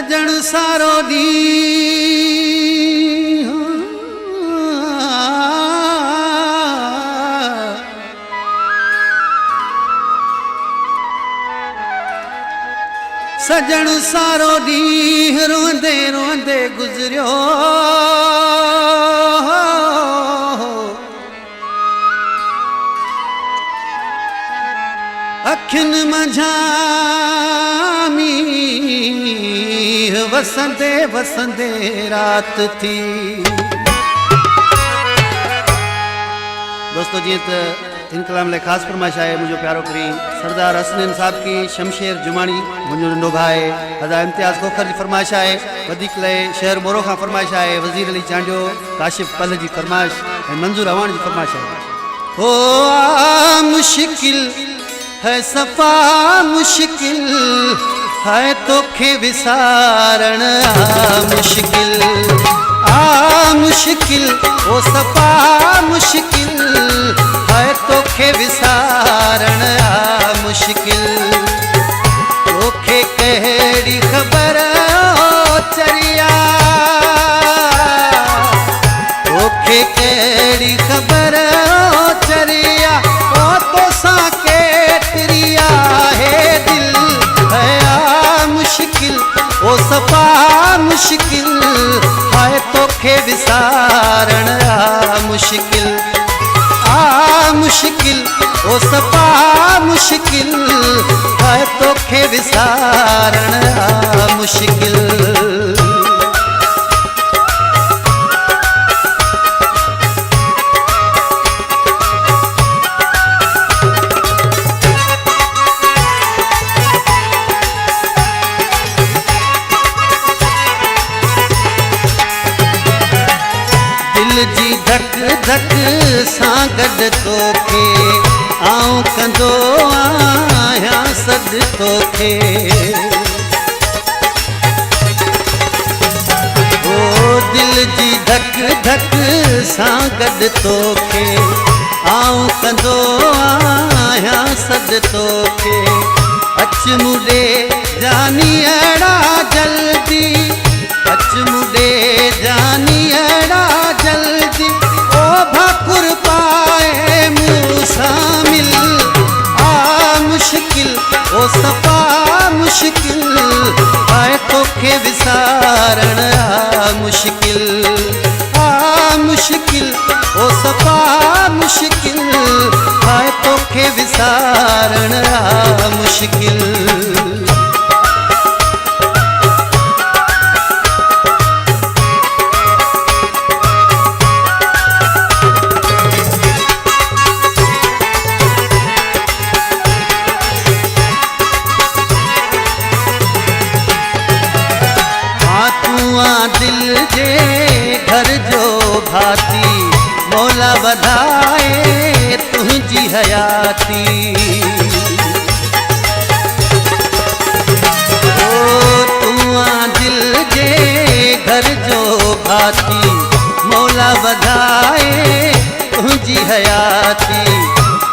सजण सारो ॾींहुं सजण सारो ॾींहुं रोंदे रोंदे गुज़रियो अखियुनि मंझां मींहुं वसंदे वसंदे रात थी। दोस्तों जी त इनकलाम लाइ ख़ासि फरमाइश आहे मुंहिंजो प्यारो करीम सरदार हसनैन साहब की शमशेर जुमाणी मुंहिंजो नंढो भाउ हज़ा इम्तियाज़ खोखर जी फरमाइश आहे। वधीक लाइ शहर मोरो खां फरमाइश आहे। वज़ीर अली चांडियो काशिफ पल जी फरमाइश ऐं मंज़ूर अवान जी फरमाइश आहे। हो मुश्किल है सफ़ा मुश्किल है तोखे विसारण मुश्किल मुश्किल ओ सफ़ा मुश्किल है तोखे विसारण मुश्किल तोखे कहिड़ी ख़बर चरिया तोखे कहिड़ी ख़बर चरिया ओ तोसां केतिरी आहे दिल है मुश्किल ओ सफ़ा मुश्किल है तोखे विसारण मुश्किल मुश्किल ओ सफ़ा मुश्किल है तोखे विसारण मुश्किल। दिल जी धक धक सां गॾु तोखे आऊं कंदो आहियां सॾु तोखे ओ दिल जी धक धक सां गॾु तोखे आऊं कंदो आहियां सॾु तोखे अच मुॾे जानी अहिड़ा जल्दी अच मुॾे जानी अहिड़ा जल्दी ओ भाकुर पाए मूं सां मिल मुश्किल ओ सफ़ा मुश्किल है तोखे विसारण मुश्किल मुश्किल ओ सफ़ा मुश्किल है तोखे विसारण मुश्किल। दिल जे घर जो भाती मौला वधाए तुझी हयाती ओ तू दिल जे घर जो भाती मौला वधाए तुझी हयाती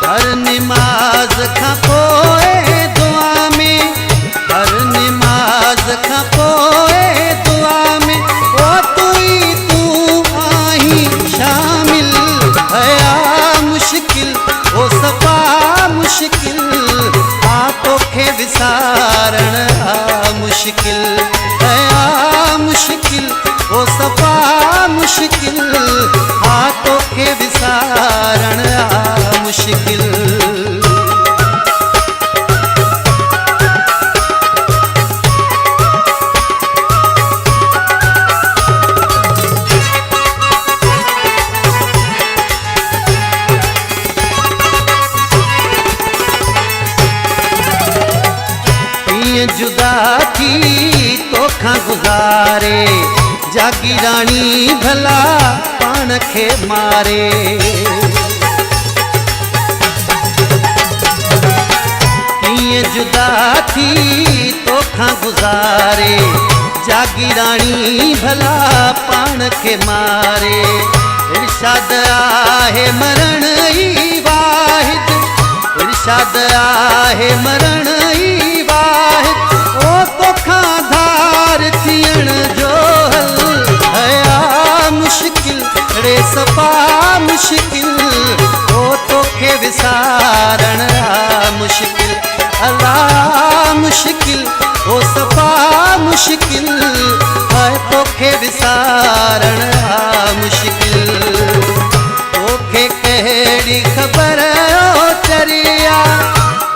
हर निमाज़ खां पोइ दुआ में हर निमाज़ खां पोइ दुआ में ओ तू आई शामिल है मुश्किल ओ सफ़ा मुश्किल तोखे विसारण मुश्किल है मुश्किल ओ सफ़ा मुश्किल तोखे विसारण मुश्किल। जुदा थी तोखां गुज़ारे जागी रानी भला पाण खे मारे कीअं जुदा थी तोखां गुज़ारे जागी रानी भला पाण खे मारे इरशाद आहे मरण ई वाहिद इरशाद आहे मरण ई वाहिद ओ तोखां धार पार थियण जो हल हया मुश्किल रे सफ़ा मुश्किल ओ तोखे विसारण मुश्किल अल्लाह मुश्किल ओ सफ़ा मुश्किल है तोखे विसारण मुश्किल तोखे कहिड़ी ख़बर ओ चरिया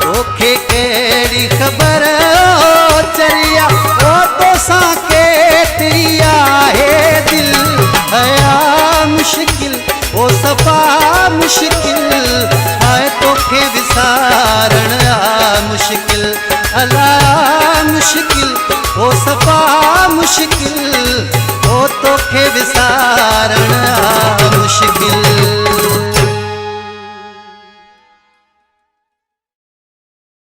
तोखे कहिड़ी ख़बर ओ चरिया ओ तोसां केतिरी आहे दिल हया मुश्किल ओ सफ़ा मुश्किल है तोखे विसारण मुश्किल अल्लाह मुश्किल ओ सफ़ा मुश्किल ओ तोखे विसारण मुश्किल